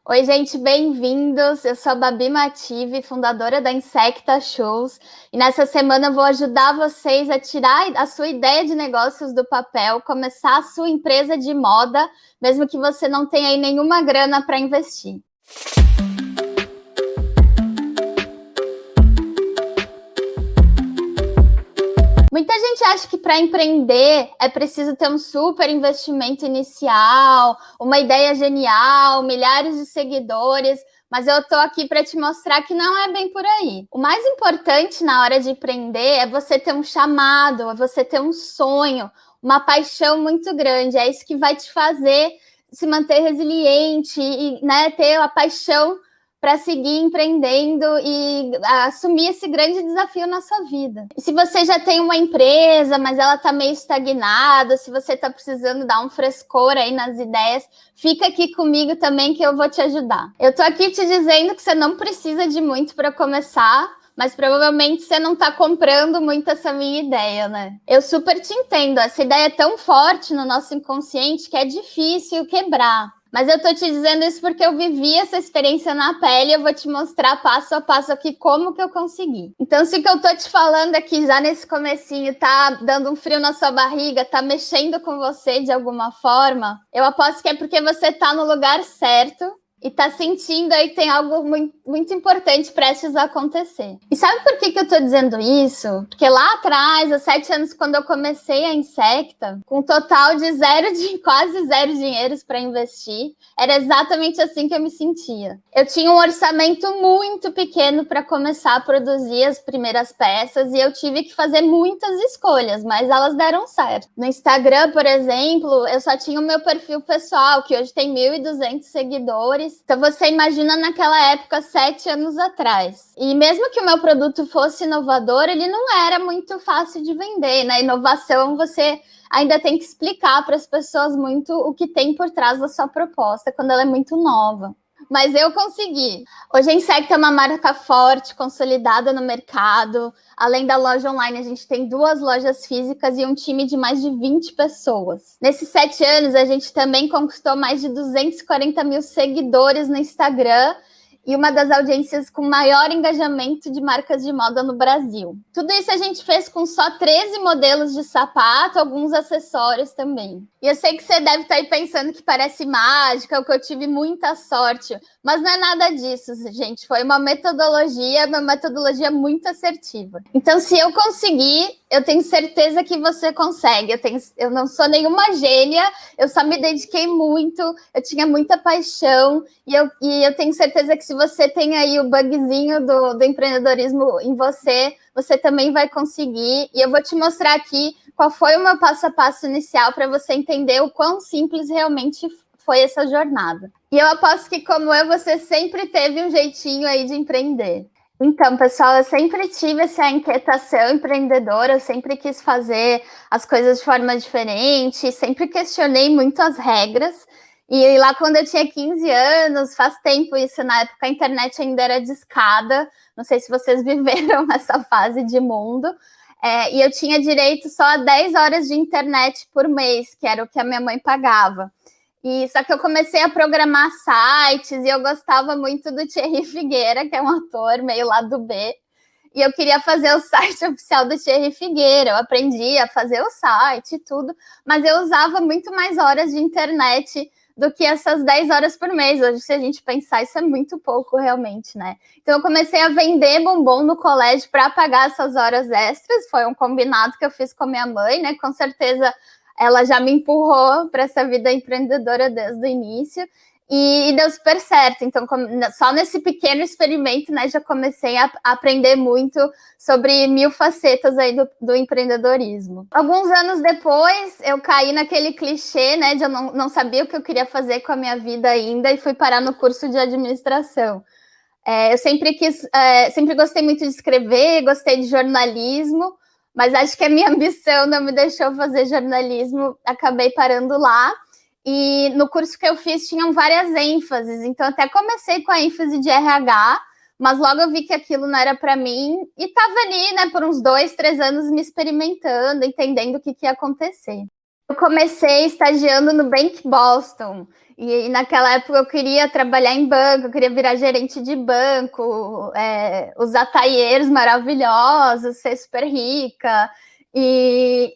Oi, gente, bem-vindos. Eu sou a Babi Mative, fundadora da Insecta Shows, e nessa semana eu vou ajudar vocês a tirar a sua ideia de negócios do papel, começar a sua empresa de moda, mesmo que você não tenha aí nenhuma grana para investir. Muita gente acha que para empreender é preciso ter um super investimento inicial, uma ideia genial, milhares de seguidores, mas eu estou aqui para te mostrar que não é bem por aí. O mais importante na hora de empreender é você ter um chamado, é você ter um sonho, uma paixão muito grande. É isso que vai te fazer se manter resiliente e, né, ter a paixão para seguir empreendendo e assumir esse grande desafio na sua vida. E se você já tem uma empresa, mas ela está meio estagnada, se você está precisando dar um frescor aí nas ideias, fica aqui comigo também que eu vou te ajudar. Eu estou aqui te dizendo que você não precisa de muito para começar, mas provavelmente você não está comprando muito essa minha ideia, né? Eu super te entendo, essa ideia é tão forte no nosso inconsciente que é difícil quebrar. Mas eu tô te dizendo isso porque eu vivi essa experiência na pele e eu vou te mostrar passo a passo aqui como que eu consegui. Então, se o que eu tô te falando aqui já nesse comecinho tá dando um frio na sua barriga, tá mexendo com você de alguma forma, eu aposto que é porque você tá no lugar certo e tá sentindo aí que tem algo muito, muito importante prestes a acontecer. E sabe por que eu tô dizendo isso? Porque lá atrás, há 7 anos, quando eu comecei a Insecta, com um total de quase zero dinheiros para investir, era exatamente assim que eu me sentia. Eu tinha um orçamento muito pequeno para começar a produzir as primeiras peças e eu tive que fazer muitas escolhas, mas elas deram certo. No Instagram, por exemplo, eu só tinha o meu perfil pessoal, que hoje tem 1.200 seguidores. Então você imagina naquela época, 7 anos atrás. E mesmo que o meu produto fosse inovador, ele não era muito fácil de vender, né? Inovação, você ainda tem que explicar para as pessoas muito o que tem por trás da sua proposta quando ela é muito nova. Mas eu consegui. Hoje a Insecta é uma marca forte, consolidada no mercado. Além da loja online, a gente tem 2 lojas físicas e um time de mais de 20 pessoas. Nesses 7 anos, a gente também conquistou mais de 240 mil seguidores no Instagram e uma das audiências com maior engajamento de marcas de moda no Brasil. Tudo isso a gente fez com só 13 modelos de sapato, alguns acessórios também. E eu sei que você deve estar aí pensando que parece mágica, que eu tive muita sorte, mas não é nada disso, gente. Foi uma metodologia muito assertiva. Então, se eu conseguir, eu tenho certeza que você consegue. Eu não sou nenhuma gênia, eu só me dediquei muito, eu tinha muita paixão e eu tenho certeza que se você tem aí o bugzinho do empreendedorismo em você, você também vai conseguir. E eu vou te mostrar aqui qual foi o meu passo a passo inicial para você entender o quão simples realmente foi essa jornada. E eu aposto que, como eu, você sempre teve um jeitinho aí de empreender. Então, pessoal, eu sempre tive essa inquietação empreendedora, eu sempre quis fazer as coisas de forma diferente, sempre questionei muito as regras. E lá quando eu tinha 15 anos, faz tempo isso, na época a internet ainda era discada, não sei se vocês viveram essa fase de mundo, e eu tinha direito só a 10 horas de internet por mês, que era o que a minha mãe pagava. E só que eu comecei a programar sites e eu gostava muito do Thierry Figueira, que é um ator meio lado B, e eu queria fazer o site oficial do Thierry Figueira. Eu aprendi a fazer o site e tudo, mas eu usava muito mais horas de internet do que essas 10 horas por mês. Hoje, se a gente pensar, isso é muito pouco realmente, né? Então eu comecei a vender bombom no colégio para pagar essas horas extras. Foi um combinado que eu fiz com a minha mãe, né? Com certeza ela já me empurrou para essa vida empreendedora desde o início. E deu super certo. Então, só nesse pequeno experimento, né, já comecei a aprender muito sobre 1000 facetas aí do empreendedorismo. Alguns anos depois, eu caí naquele clichê, né, de eu não sabia o que eu queria fazer com a minha vida ainda e fui parar no curso de administração. Eu sempre gostei muito de escrever, gostei de jornalismo, mas acho que a minha ambição não me deixou fazer jornalismo, acabei parando lá. E no curso que eu fiz tinham várias ênfases, então até comecei com a ênfase de RH, mas logo eu vi que aquilo não era para mim e estava ali, né, por uns 2, 3 anos me experimentando, entendendo o que ia acontecer. Eu comecei estagiando no Bank Boston E naquela época eu queria trabalhar em banco, eu queria virar gerente de banco, usar taieiros maravilhosos, ser super rica.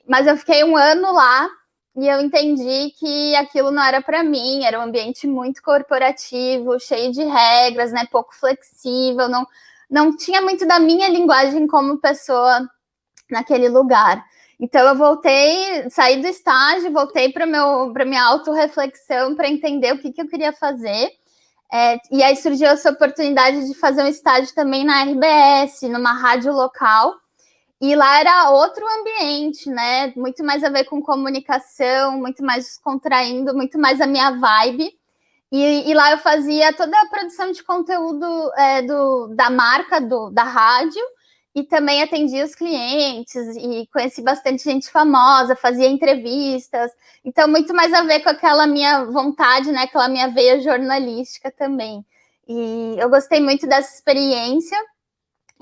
Mas eu fiquei um ano lá e eu entendi que aquilo não era para mim, era um ambiente muito corporativo, cheio de regras, né, pouco flexível, não tinha muito da minha linguagem como pessoa naquele lugar. Então eu voltei, saí do estágio, voltei para minha autorreflexão para entender o que eu queria fazer. E aí surgiu essa oportunidade de fazer um estágio também na RBS, numa rádio local. E lá era outro ambiente, né? Muito mais a ver com comunicação, muito mais descontraindo, muito mais a minha vibe. E lá eu fazia toda a produção de conteúdo da marca, da rádio, e também atendia os clientes, e conheci bastante gente famosa, fazia entrevistas. Então, muito mais a ver com aquela minha vontade, né? Aquela minha veia jornalística também. E eu gostei muito dessa experiência,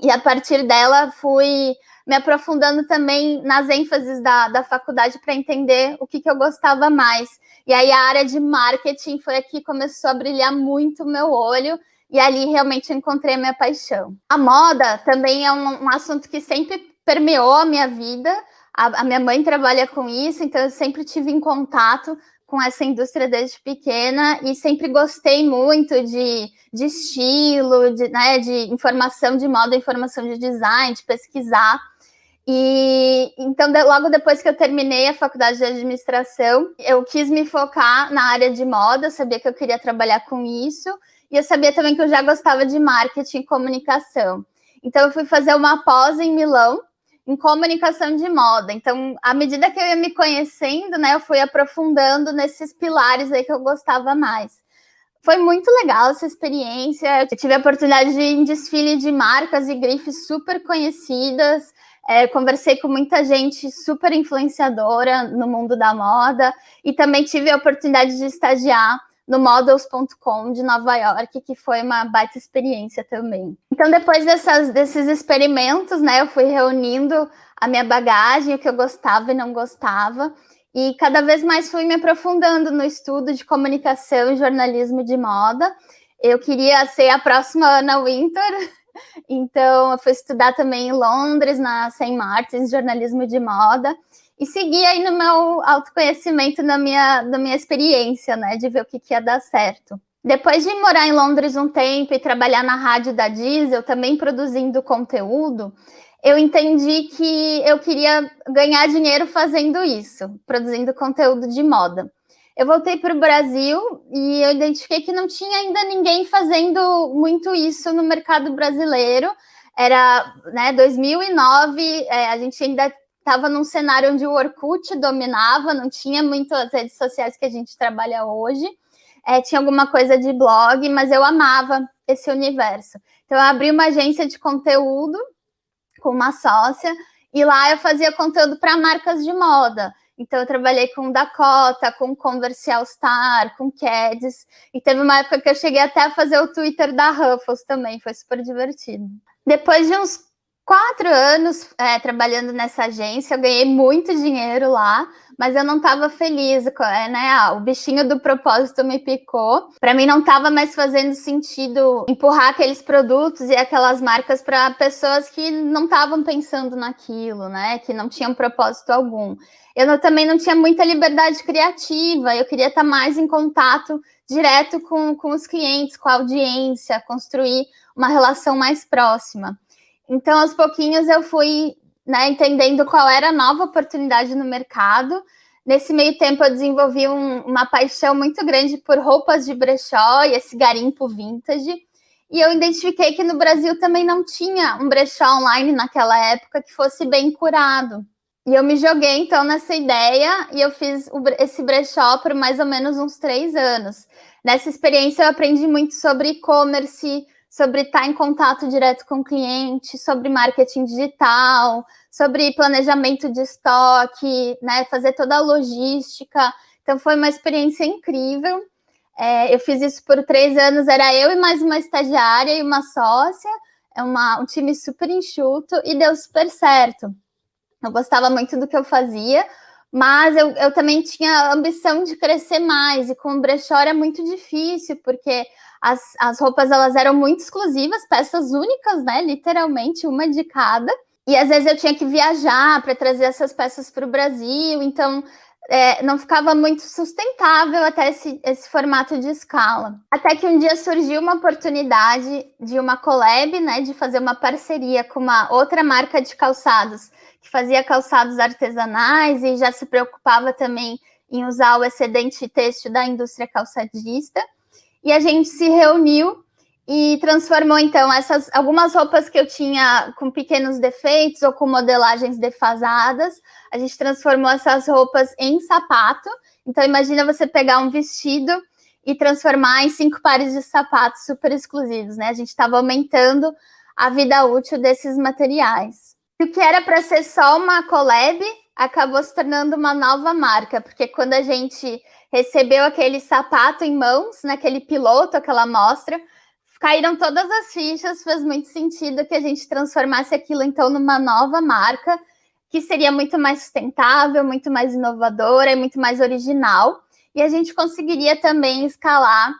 e a partir dela fui me aprofundando também nas ênfases da faculdade para entender o que eu gostava mais. E aí a área de marketing foi a que começou a brilhar muito o meu olho, e ali realmente encontrei a minha paixão. A moda também é um assunto que sempre permeou a minha vida. A minha mãe trabalha com isso, então eu sempre tive em contato com essa indústria desde pequena e sempre gostei muito de estilo, de informação de moda, informação de design, de pesquisar. E então, logo depois que eu terminei a faculdade de administração, eu quis me focar na área de moda, sabia que eu queria trabalhar com isso, e eu sabia também que eu já gostava de marketing e comunicação. Então, eu fui fazer uma pós em Milão, em comunicação de moda. Então, à medida que eu ia me conhecendo, né, eu fui aprofundando nesses pilares aí que eu gostava mais. Foi muito legal essa experiência. Eu tive a oportunidade de ir em desfile de marcas e grifes super conhecidas. Conversei com muita gente super influenciadora no mundo da moda. E também tive a oportunidade de estagiar no Models.com de Nova York, que foi uma baita experiência também. Então, depois desses experimentos, né, eu fui reunindo a minha bagagem, o que eu gostava e não gostava. E cada vez mais fui me aprofundando no estudo de comunicação e jornalismo de moda. Eu queria ser a próxima Anna Wintour, então eu fui estudar também em Londres, na St. Martins, jornalismo de moda, e segui aí no meu autoconhecimento, na minha experiência, né, de ver o que ia dar certo. Depois de morar em Londres um tempo e trabalhar na rádio da Diesel, também produzindo conteúdo, eu entendi que eu queria ganhar dinheiro fazendo isso, produzindo conteúdo de moda. Eu voltei para o Brasil e eu identifiquei que não tinha ainda ninguém fazendo muito isso no mercado brasileiro. Era, né, 2009, a gente ainda estava num cenário onde o Orkut dominava, não tinha muito as redes sociais que a gente trabalha hoje. Tinha alguma coisa de blog, mas eu amava esse universo. Então, eu abri uma agência de conteúdo com uma sócia, e lá eu fazia conteúdo para marcas de moda. Então, eu trabalhei com Dakota, com Converse All Star, com Keds, e teve uma época que eu cheguei até a fazer o Twitter da Ruffles também, foi super divertido. Depois de uns 4 anos trabalhando nessa agência, eu ganhei muito dinheiro lá, mas eu não estava feliz, né? O bichinho do propósito me picou. Para mim não estava mais fazendo sentido empurrar aqueles produtos e aquelas marcas para pessoas que não estavam pensando naquilo, né? Que não tinham propósito algum. Eu também não tinha muita liberdade criativa, eu queria estar mais em contato direto com os clientes, com a audiência, construir uma relação mais próxima. Então, aos pouquinhos, eu fui, né, entendendo qual era a nova oportunidade no mercado. Nesse meio tempo, eu desenvolvi uma paixão muito grande por roupas de brechó e esse garimpo vintage. E eu identifiquei que no Brasil também não tinha um brechó online naquela época que fosse bem curado. E eu me joguei, então, nessa ideia e eu fiz esse brechó por mais ou menos uns 3 anos. Nessa experiência, eu aprendi muito sobre e-commerce, sobre estar em contato direto com o cliente, sobre marketing digital, sobre planejamento de estoque, né, fazer toda a logística. Então, foi uma experiência incrível. Eu fiz isso por 3 anos, era eu e mais uma estagiária e uma sócia, um time super enxuto, e deu super certo. Eu gostava muito do que eu fazia, Mas eu também tinha a ambição de crescer mais, e com o brechó era muito difícil, porque as roupas elas eram muito exclusivas, peças únicas, né? Literalmente, uma de cada. E às vezes eu tinha que viajar para trazer essas peças para o Brasil, então não ficava muito sustentável até esse formato de escala. Até que um dia surgiu uma oportunidade de uma collab, né, de fazer uma parceria com uma outra marca de calçados, que fazia calçados artesanais e já se preocupava também em usar o excedente têxtil da indústria calçadista. E a gente se reuniu e transformou, então, algumas roupas que eu tinha com pequenos defeitos ou com modelagens defasadas, a gente transformou essas roupas em sapato. Então, imagina você pegar um vestido e transformar em 5 pares de sapatos super exclusivos, né? A gente estava aumentando a vida útil desses materiais. E o que era para ser só uma collab acabou se tornando uma nova marca, porque quando a gente recebeu aquele sapato em mãos, naquele piloto, aquela mostra, caíram todas as fichas, fez muito sentido que a gente transformasse aquilo, então, numa nova marca, que seria muito mais sustentável, muito mais inovadora e muito mais original. E a gente conseguiria também escalar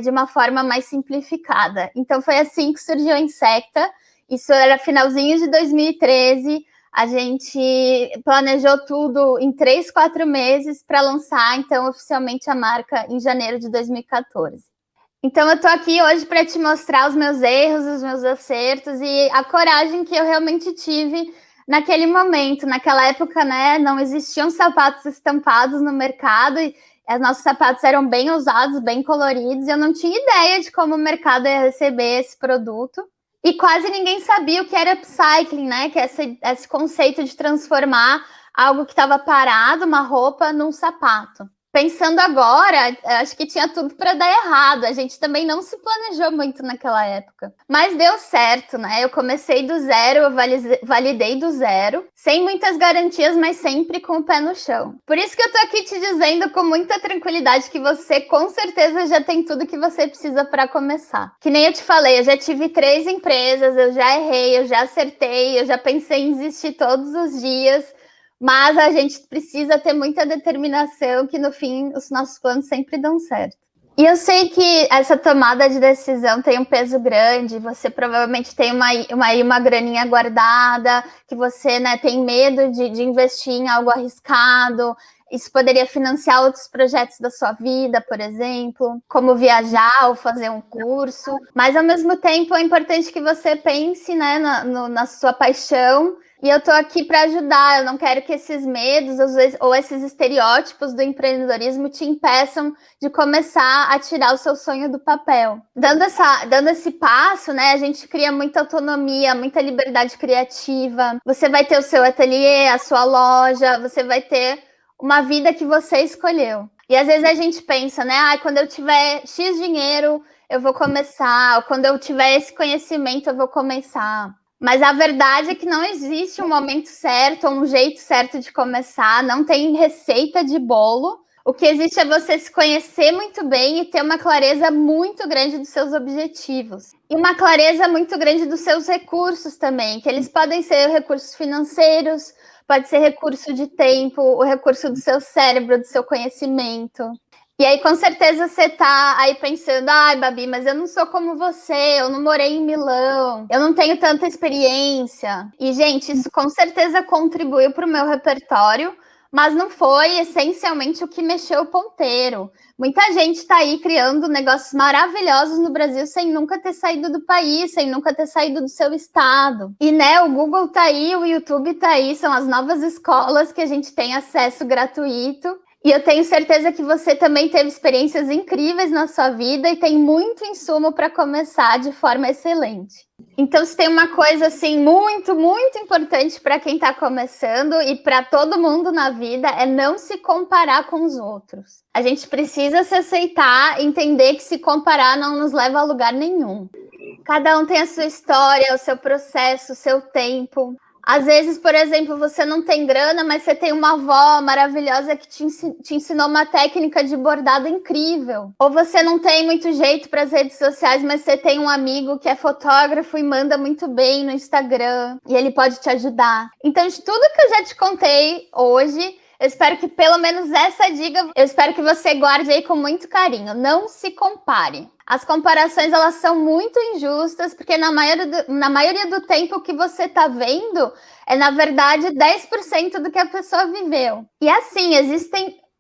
de uma forma mais simplificada. Então, foi assim que surgiu a Insecta. Isso era finalzinho de 2013. A gente planejou tudo em 3, 4 meses para lançar, então, oficialmente a marca em janeiro de 2014. Então, eu estou aqui hoje para te mostrar os meus erros, os meus acertos e a coragem que eu realmente tive naquele momento. Naquela época, né, não existiam sapatos estampados no mercado e os nossos sapatos eram bem usados, bem coloridos, e eu não tinha ideia de como o mercado ia receber esse produto. E quase ninguém sabia o que era upcycling, né, que é esse conceito de transformar algo que estava parado, uma roupa, num sapato. Pensando agora, acho que tinha tudo para dar errado. A gente também não se planejou muito naquela época. Mas deu certo, né? Eu comecei do zero, eu validei do zero, sem muitas garantias, mas sempre com o pé no chão. Por isso que eu tô aqui te dizendo com muita tranquilidade que você, com certeza, já tem tudo que você precisa para começar. Que nem eu te falei, eu já tive 3 empresas, eu já errei, eu já acertei, eu já pensei em desistir todos os dias. Mas a gente precisa ter muita determinação, que no fim os nossos planos sempre dão certo. E eu sei que essa tomada de decisão tem um peso grande, você provavelmente tem uma graninha guardada, que você, né, tem medo de investir em algo arriscado. Isso poderia financiar outros projetos da sua vida, por exemplo, como viajar ou fazer um curso. Mas, ao mesmo tempo, é importante que você pense, né, na sua paixão. E eu tô aqui para ajudar. Eu não quero que esses medos ou esses estereótipos do empreendedorismo te impeçam de começar a tirar o seu sonho do papel. Dando esse passo, né, a gente cria muita autonomia, muita liberdade criativa. Você vai ter o seu ateliê, a sua loja, você vai ter uma vida que você escolheu. E às vezes a gente pensa, né, quando eu tiver X dinheiro, eu vou começar. Ou quando eu tiver esse conhecimento, eu vou começar. Mas a verdade é que não existe um momento certo ou um jeito certo de começar, não tem receita de bolo. O que existe é você se conhecer muito bem e ter uma clareza muito grande dos seus objetivos. E uma clareza muito grande dos seus recursos também, que eles podem ser recursos financeiros, pode ser recurso de tempo, o recurso do seu cérebro, do seu conhecimento. E aí, com certeza, você tá aí pensando, Babi, mas eu não sou como você, eu não morei em Milão, eu não tenho tanta experiência. E, gente, isso com certeza contribuiu para o meu repertório, mas não foi essencialmente o que mexeu o ponteiro. Muita gente está aí criando negócios maravilhosos no Brasil sem nunca ter saído do país, sem nunca ter saído do seu estado. E, né, o Google tá aí, o YouTube tá aí, são as novas escolas que a gente tem acesso gratuito. E eu tenho certeza que você também teve experiências incríveis na sua vida e tem muito insumo para começar de forma excelente. Então, se tem uma coisa assim muito, muito importante para quem está começando e para todo mundo na vida, é não se comparar com os outros. A gente precisa se aceitar, entender que se comparar não nos leva a lugar nenhum. Cada um tem a sua história, o seu processo, o seu tempo. Às vezes, por exemplo, você não tem grana, mas você tem uma avó maravilhosa que te ensinou uma técnica de bordado incrível. Ou você não tem muito jeito para as redes sociais, mas você tem um amigo que é fotógrafo e manda muito bem no Instagram, e ele pode te ajudar. Então, de tudo que eu já te contei hoje, Eu espero que pelo menos essa dica, eu espero que você guarde aí com muito carinho. Não se compare. As comparações, elas são muito injustas, porque na maioria do tempo o que você está vendo é, na verdade, 10% do que a pessoa viveu. E assim,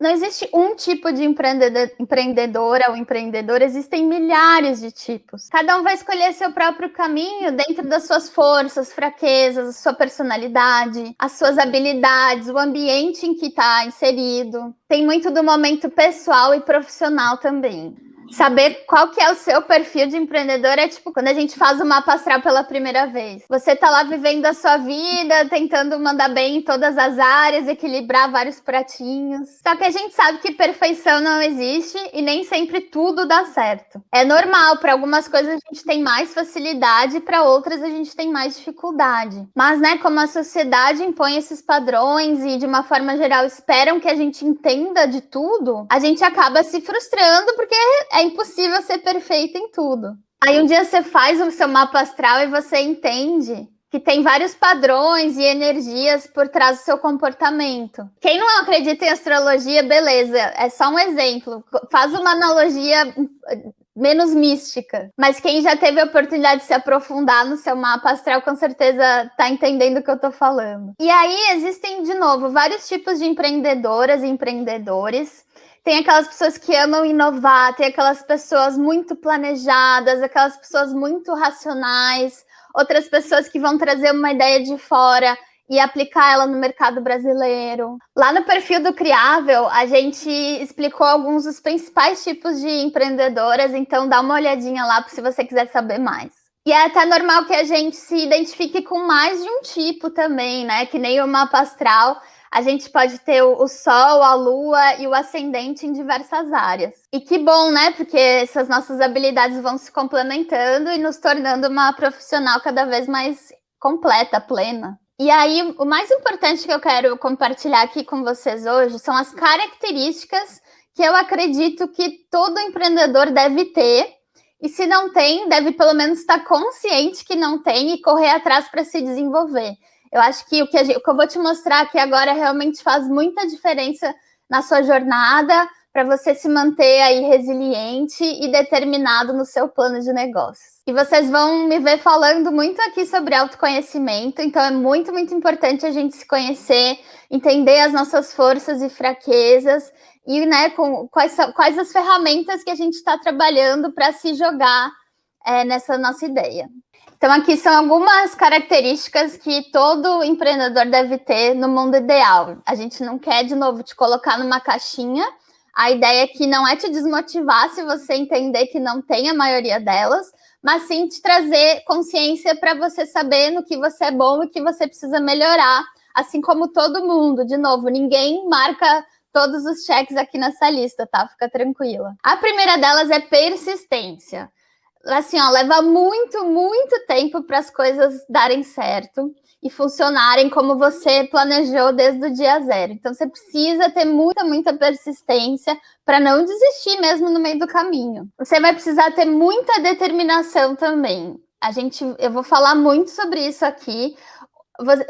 não existe um tipo de empreendedora ou empreendedor, existem milhares de tipos. Cada um vai escolher seu próprio caminho dentro das suas forças, fraquezas, a sua personalidade, as suas habilidades, o ambiente em que está inserido. Tem muito do momento pessoal e profissional também. Saber qual que é o seu perfil de empreendedor é tipo quando a gente faz o mapa astral pela primeira vez. Você tá lá vivendo a sua vida, tentando mandar bem em todas as áreas, equilibrar vários pratinhos. Só que a gente sabe que perfeição não existe e nem sempre tudo dá certo. É normal, para algumas coisas a gente tem mais facilidade, para outras a gente tem mais dificuldade. Mas, né, como a sociedade impõe esses padrões e de uma forma geral esperam que a gente entenda de tudo, a gente acaba se frustrando porque é impossível ser perfeito em tudo. Aí um dia você faz o seu mapa astral e você entende que tem vários padrões e energias por trás do seu comportamento. Quem não acredita em astrologia, beleza, é só um exemplo. Faz uma analogia menos mística. Mas quem já teve a oportunidade de se aprofundar no seu mapa astral, com certeza está entendendo o que eu estou falando. E aí existem, de novo, vários tipos de empreendedoras e empreendedores. Tem aquelas pessoas que amam inovar, tem aquelas pessoas muito planejadas, aquelas pessoas muito racionais, outras pessoas que vão trazer uma ideia de fora e aplicar ela no mercado brasileiro. Lá no perfil do Criável, a gente explicou alguns dos principais tipos de empreendedoras, então dá uma olhadinha lá se você quiser saber mais. E é até normal que a gente se identifique com mais de um tipo também, né? Que nem o mapa astral, a gente pode ter o Sol, a Lua e o Ascendente em diversas áreas. E que bom, né? Porque essas nossas habilidades vão se complementando e nos tornando uma profissional cada vez mais completa, plena. E aí, o mais importante que eu quero compartilhar aqui com vocês hoje são as características que eu acredito que todo empreendedor deve ter. E se não tem, deve pelo menos estar consciente que não tem e correr atrás para se desenvolver. Eu acho que o que eu vou te mostrar aqui agora realmente faz muita diferença na sua jornada para você se manter aí resiliente e determinado no seu plano de negócios. E vocês vão me ver falando muito aqui sobre autoconhecimento, então é muito, muito importante a gente se conhecer, entender as nossas forças e fraquezas e, né, quais as ferramentas que a gente está trabalhando para se jogar nessa nossa ideia. Então, aqui são algumas características que todo empreendedor deve ter no mundo ideal. A gente não quer, de novo, te colocar numa caixinha. A ideia aqui não é te desmotivar se você entender que não tem a maioria delas, mas sim te trazer consciência para você saber no que você é bom e que você precisa melhorar, assim como todo mundo. De novo, ninguém marca todos os cheques aqui nessa lista, tá? Fica tranquila. A primeira delas é persistência. Assim, ó, leva muito, muito tempo para as coisas darem certo e funcionarem como você planejou desde o dia zero. Então, você precisa ter muita, muita persistência para não desistir mesmo no meio do caminho. Você vai precisar ter muita determinação também. Eu vou falar muito sobre isso aqui.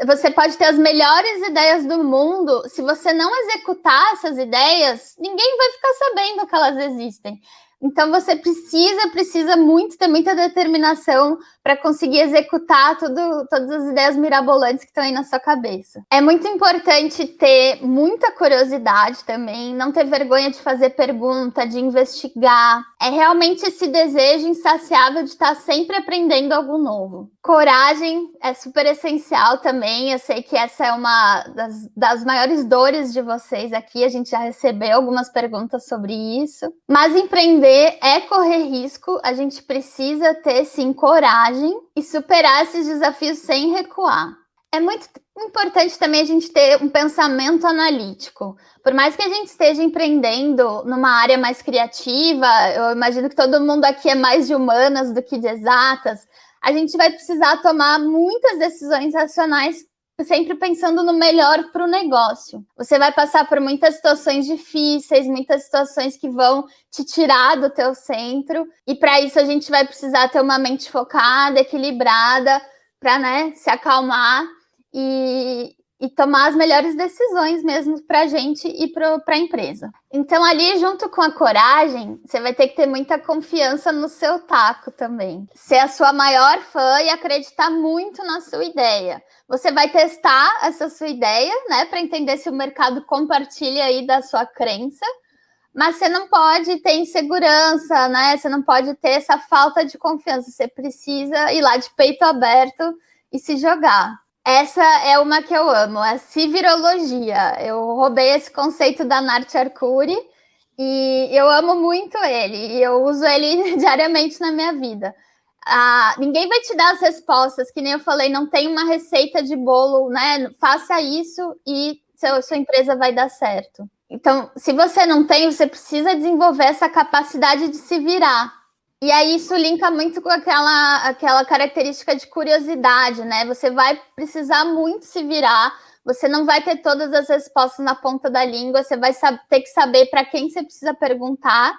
Você pode ter as melhores ideias do mundo, se você não executar essas ideias, ninguém vai ficar sabendo que elas existem. Então, você precisa muito ter muita determinação para conseguir executar todas as ideias mirabolantes que estão aí na sua cabeça. É muito importante ter muita curiosidade também, não ter vergonha de fazer pergunta, de investigar. É realmente esse desejo insaciável de estar sempre aprendendo algo novo. Coragem é super essencial também. Eu sei que essa é uma das maiores dores de vocês aqui. A gente já recebeu algumas perguntas sobre isso. Mas empreender é correr risco. A gente precisa ter, sim, coragem e superar esses desafios sem recuar. É muito importante também a gente ter um pensamento analítico. Por mais que a gente esteja empreendendo numa área mais criativa, eu imagino que todo mundo aqui é mais de humanas do que de exatas, a gente vai precisar tomar muitas decisões racionais, sempre pensando no melhor para o negócio. Você vai passar por muitas situações difíceis, muitas situações que vão te tirar do teu centro, e para isso a gente vai precisar ter uma mente focada, equilibrada, para, né, se acalmar e e tomar as melhores decisões mesmo para a gente e para a empresa. Então, ali, junto com a coragem, você vai ter que ter muita confiança no seu taco também. Ser a sua maior fã e acreditar muito na sua ideia. Você vai testar essa sua ideia, né, para entender se o mercado compartilha aí da sua crença, mas você não pode ter insegurança, né? Você não pode ter essa falta de confiança. Você precisa ir lá de peito aberto e se jogar. Essa é uma que eu amo, a civirologia. Eu roubei esse conceito da Nath Arcuri e eu amo muito ele. E eu uso ele diariamente na minha vida. Ninguém vai te dar as respostas, que nem eu falei, não tem uma receita de bolo, né? Faça isso e sua empresa vai dar certo. Então, se você não tem, você precisa desenvolver essa capacidade de se virar. E aí isso linka muito com aquela característica de curiosidade, né? Você vai precisar muito se virar, você não vai ter todas as respostas na ponta da língua, você vai ter que saber para quem você precisa perguntar.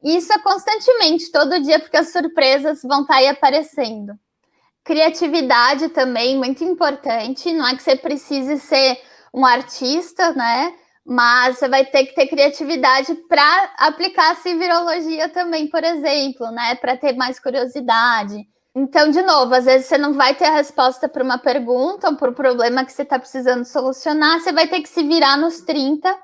E isso é constantemente, todo dia, porque as surpresas vão estar aí aparecendo. Criatividade também, muito importante. Não é que você precise ser um artista, né? Mas você vai ter que ter criatividade para aplicar a civirologia também, por exemplo, né? Para ter mais curiosidade. Então, de novo, às vezes você não vai ter a resposta para uma pergunta ou para o problema que você está precisando solucionar, você vai ter que se virar nos 30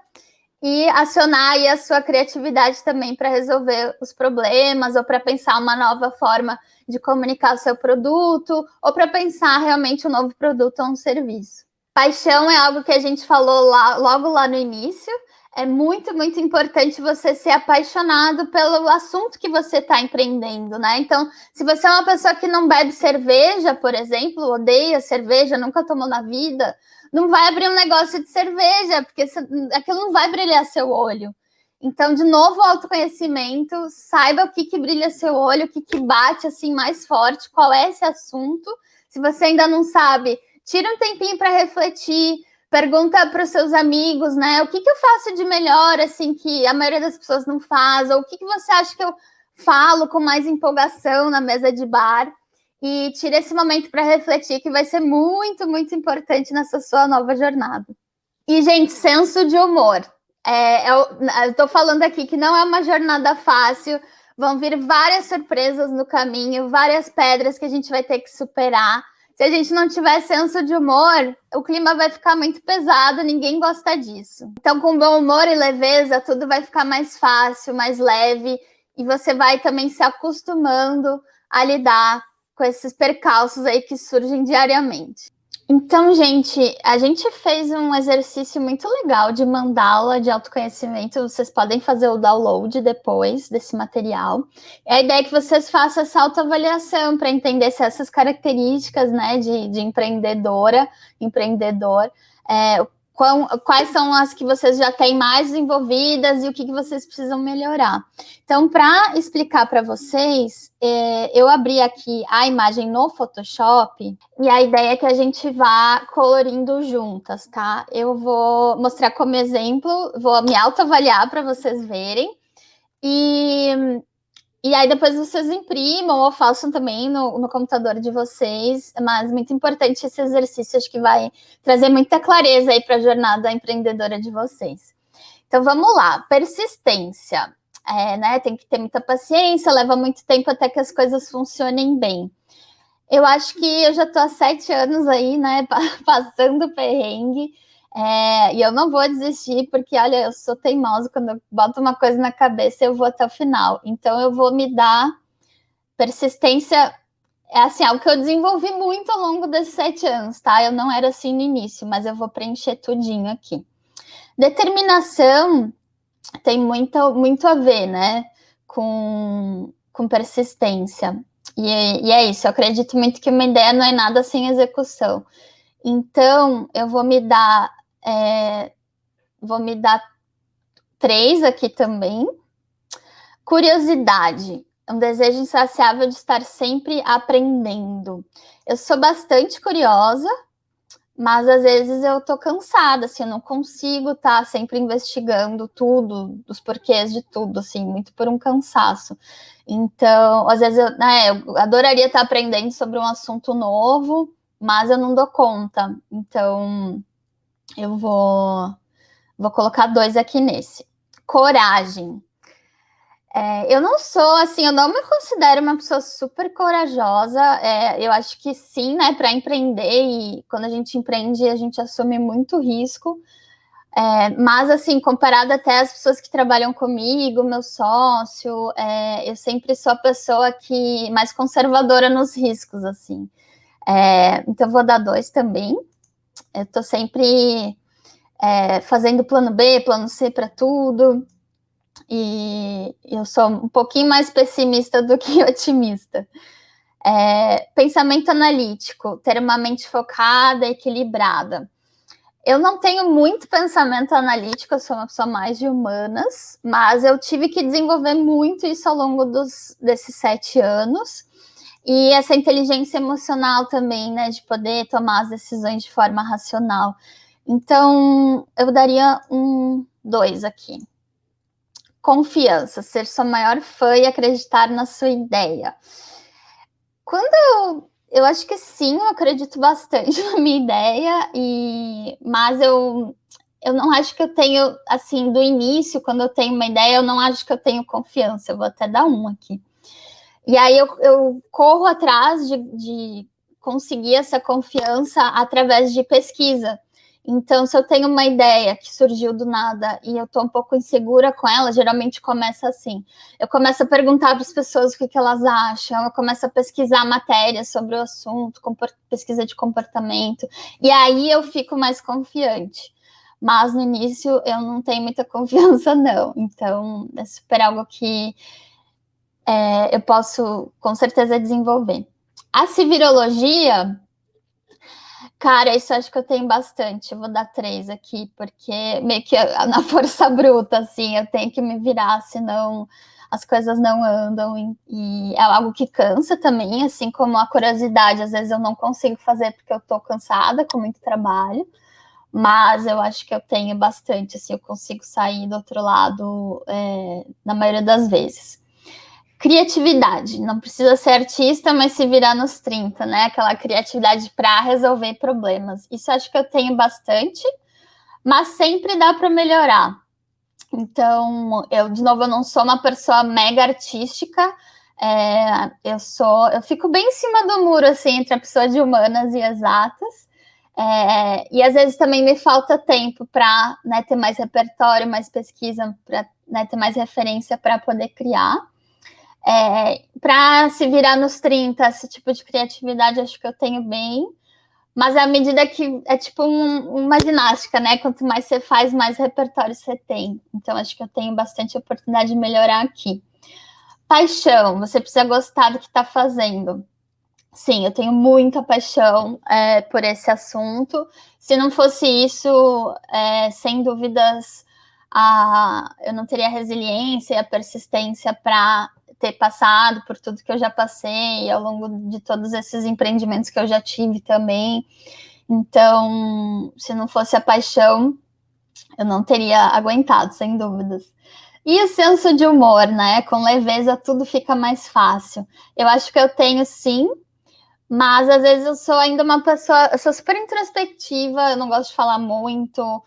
e acionar aí a sua criatividade também para resolver os problemas ou para pensar uma nova forma de comunicar o seu produto ou para pensar realmente um novo produto ou um serviço. Paixão é algo que a gente falou logo lá no início. É muito, muito importante você ser apaixonado pelo assunto que você está empreendendo, né? Então, se você é uma pessoa que não bebe cerveja, por exemplo, odeia cerveja, nunca tomou na vida, não vai abrir um negócio de cerveja, porque aquilo não vai brilhar seu olho. Então, de novo, o autoconhecimento, saiba o que brilha seu olho, o que bate assim mais forte, qual é esse assunto. Se você ainda não sabe, tira um tempinho para refletir, pergunta para os seus amigos, né? O que eu faço de melhor, assim, que a maioria das pessoas não faz? Ou o que você acha que eu falo com mais empolgação na mesa de bar? E tira esse momento para refletir, que vai ser muito, muito nessa sua nova jornada. E, gente, senso de humor. Eu tô falando aqui que não é uma jornada fácil, vão vir várias surpresas no caminho, várias pedras que a gente vai ter que superar. Se a gente não tiver senso de humor, o clima vai ficar muito pesado, ninguém gosta disso. Então, com bom humor e leveza, tudo vai ficar mais fácil, mais leve, e você vai também se acostumando a lidar com esses percalços aí que surgem diariamente. Então, gente, a gente fez um exercício muito legal de mandala de autoconhecimento. Vocês podem fazer o download depois desse material. A ideia é que vocês façam essa autoavaliação para entender se essas características, né, de empreendedora, empreendedor, quais são as que vocês já têm mais desenvolvidas e o que vocês precisam melhorar. Então, para explicar para vocês, eu abri aqui a imagem no Photoshop e a ideia é que a gente vá colorindo juntas, tá? Eu vou mostrar como exemplo, vou me autoavaliar para vocês verem e aí depois vocês imprimam ou façam também no computador de vocês, mas muito importante esse exercício, acho que vai trazer muita clareza aí para a jornada empreendedora de vocês. Então vamos lá, persistência, né? Tem que ter muita paciência, leva muito tempo até que as coisas funcionem bem. Eu acho que eu já estou há 7 anos aí, né, passando perrengue, e eu não vou desistir, porque, olha, eu sou teimosa, quando eu boto uma coisa na cabeça, eu vou até o final. Então, eu vou me dar persistência, assim, algo que eu desenvolvi muito ao longo desses 7 anos, tá? Eu não era assim no início, mas eu vou preencher tudinho aqui. Determinação tem muito a ver, né, com persistência. E é isso, eu acredito muito que uma ideia não é nada sem execução. Então, eu vou me dar 3 aqui também. Curiosidade, um desejo insaciável de estar sempre aprendendo. Eu sou bastante curiosa, mas às vezes eu tô cansada, assim, eu não consigo estar sempre investigando tudo, os porquês de tudo, assim, muito por um cansaço. Então, às vezes eu adoraria estar aprendendo sobre um assunto novo, mas eu não dou conta. Então, Eu vou colocar 2 aqui nesse. Coragem. Eu não sou, assim, eu não me considero uma pessoa super corajosa. Eu acho que sim, né, para empreender, e quando a gente empreende, a gente assume muito risco. Mas, assim, comparado até às pessoas que trabalham comigo, meu sócio, eu sempre sou a pessoa que mais conservadora nos riscos, assim. Então, eu vou dar 2 também. Eu tô sempre fazendo plano B, plano C para tudo. E eu sou um pouquinho mais pessimista do que otimista. Pensamento analítico, ter uma mente focada, equilibrada. Eu não tenho muito pensamento analítico, eu sou uma pessoa mais de humanas, mas eu tive que desenvolver muito isso ao longo desses 7 anos. E essa inteligência emocional também, né, de poder tomar as decisões de forma racional. Então, eu daria 2 aqui. Confiança, ser sua maior fã e acreditar na sua ideia. Quando eu acho que sim, eu acredito bastante na minha ideia, mas eu não acho que eu tenho, assim, do início, quando eu tenho uma ideia, eu não acho que eu tenho confiança. Eu vou até dar 1 aqui. E aí eu corro atrás de conseguir essa confiança através de pesquisa. Então, se eu tenho uma ideia que surgiu do nada e eu estou um pouco insegura com ela, geralmente começa assim. Eu começo a perguntar para as pessoas o que elas acham, eu começo a pesquisar matérias sobre o assunto, pesquisa de comportamento, e aí eu fico mais confiante. Mas no início eu não tenho muita confiança, não. Então, é super algo que eu posso com certeza desenvolver. A civirologia, cara, isso acho que eu tenho bastante. Eu vou dar 3 aqui, porque meio que na força bruta, assim, eu tenho que me virar, senão as coisas não andam. E é algo que cansa também, assim como a curiosidade. Às vezes eu não consigo fazer porque eu tô cansada com muito trabalho, mas eu acho que eu tenho bastante, assim, eu consigo sair do outro lado na maioria das vezes. Criatividade, não precisa ser artista, mas se virar nos 30, né? Aquela criatividade para resolver problemas. Isso acho que eu tenho bastante, mas sempre dá para melhorar. Então, de novo, eu não sou uma pessoa mega artística, eu fico bem em cima do muro, assim, entre a pessoa de humanas e exatas. E às vezes também me falta tempo para, né, ter mais repertório, mais pesquisa, para, né, ter mais referência para poder criar. Para se virar nos 30, esse tipo de criatividade acho que eu tenho bem, mas à medida que é tipo uma ginástica, né? Quanto mais você faz, mais repertório você tem. Então acho que eu tenho bastante oportunidade de melhorar aqui. Paixão, você precisa gostar do que está fazendo. Sim, eu tenho muita paixão por esse assunto. Se não fosse isso, sem dúvidas, eu não teria a resiliência e a persistência para ter passado por tudo que eu já passei ao longo de todos esses empreendimentos que eu já tive também. Então, se não fosse a paixão, eu não teria aguentado, sem dúvidas. E o senso de humor, né? Com leveza tudo fica mais fácil. Eu acho que eu tenho sim, mas às vezes eu sou ainda uma pessoa, eu sou super introspectiva, eu não gosto de falar muito,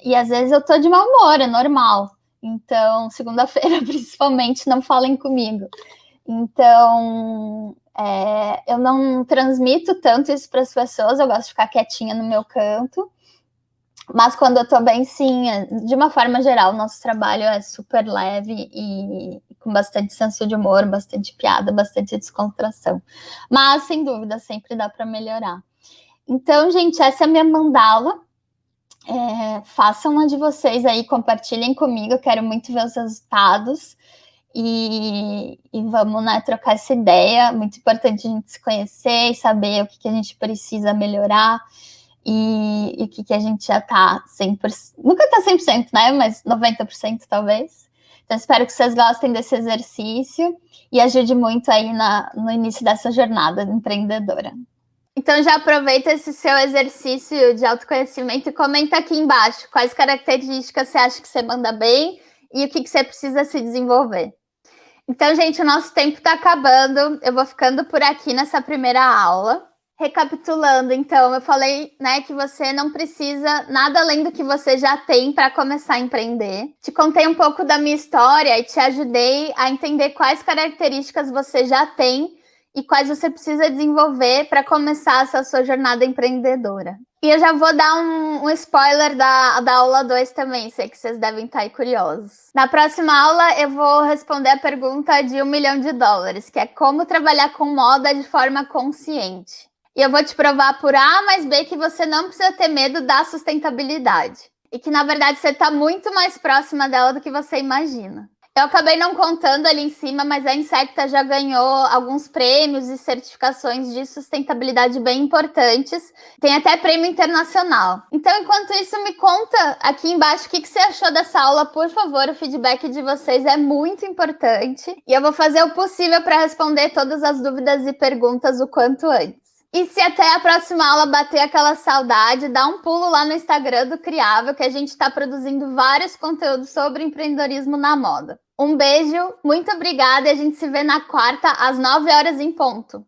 e às vezes eu tô de mau humor, é normal. Então, segunda-feira, principalmente, não falem comigo. Então, eu não transmito tanto isso para as pessoas, eu gosto de ficar quietinha no meu canto. Mas quando eu tô bem, sim, de uma forma geral, nosso trabalho é super leve e com bastante senso de humor, bastante piada, bastante descontração. Mas, sem dúvida, sempre dá para melhorar. Então, gente, essa é a minha mandala. Façam uma de vocês aí, compartilhem comigo, eu quero muito ver os resultados. E vamos, né, trocar essa ideia. Muito importante a gente se conhecer e saber o que a gente precisa melhorar. E o que a gente já tá 100%, nunca tá 100%, né, mas 90% talvez. Então, espero que vocês gostem desse exercício e ajude muito aí no início dessa jornada empreendedora. Então, já aproveita esse seu exercício de autoconhecimento e comenta aqui embaixo quais características você acha que você manda bem e o que você precisa se desenvolver. Então, gente, o nosso tempo está acabando. Eu vou ficando por aqui nessa primeira aula. Recapitulando, então, eu falei, né, que você não precisa nada além do que você já tem para começar a empreender. Te contei um pouco da minha história e te ajudei a entender quais características você já tem e quais você precisa desenvolver para começar essa sua jornada empreendedora. E eu já vou dar um spoiler da aula 2 também, sei que vocês devem estar aí curiosos. Na próxima aula eu vou responder a pergunta de $1 milhão, que é como trabalhar com moda de forma consciente. E eu vou te provar por A mais B que você não precisa ter medo da sustentabilidade. E que, na verdade, você está muito mais próxima dela do que você imagina. Eu acabei não contando ali em cima, mas a Insecta já ganhou alguns prêmios e certificações de sustentabilidade bem importantes. Tem até prêmio internacional. Então, enquanto isso, me conta aqui embaixo o que você achou dessa aula, por favor. O feedback de vocês é muito importante. E eu vou fazer o possível para responder todas as dúvidas e perguntas o quanto antes. E se até a próxima aula bater aquela saudade, dá um pulo lá no Instagram do Criável, que a gente está produzindo vários conteúdos sobre empreendedorismo na moda. Um beijo, muito obrigada e a gente se vê na quarta às 9 horas em ponto.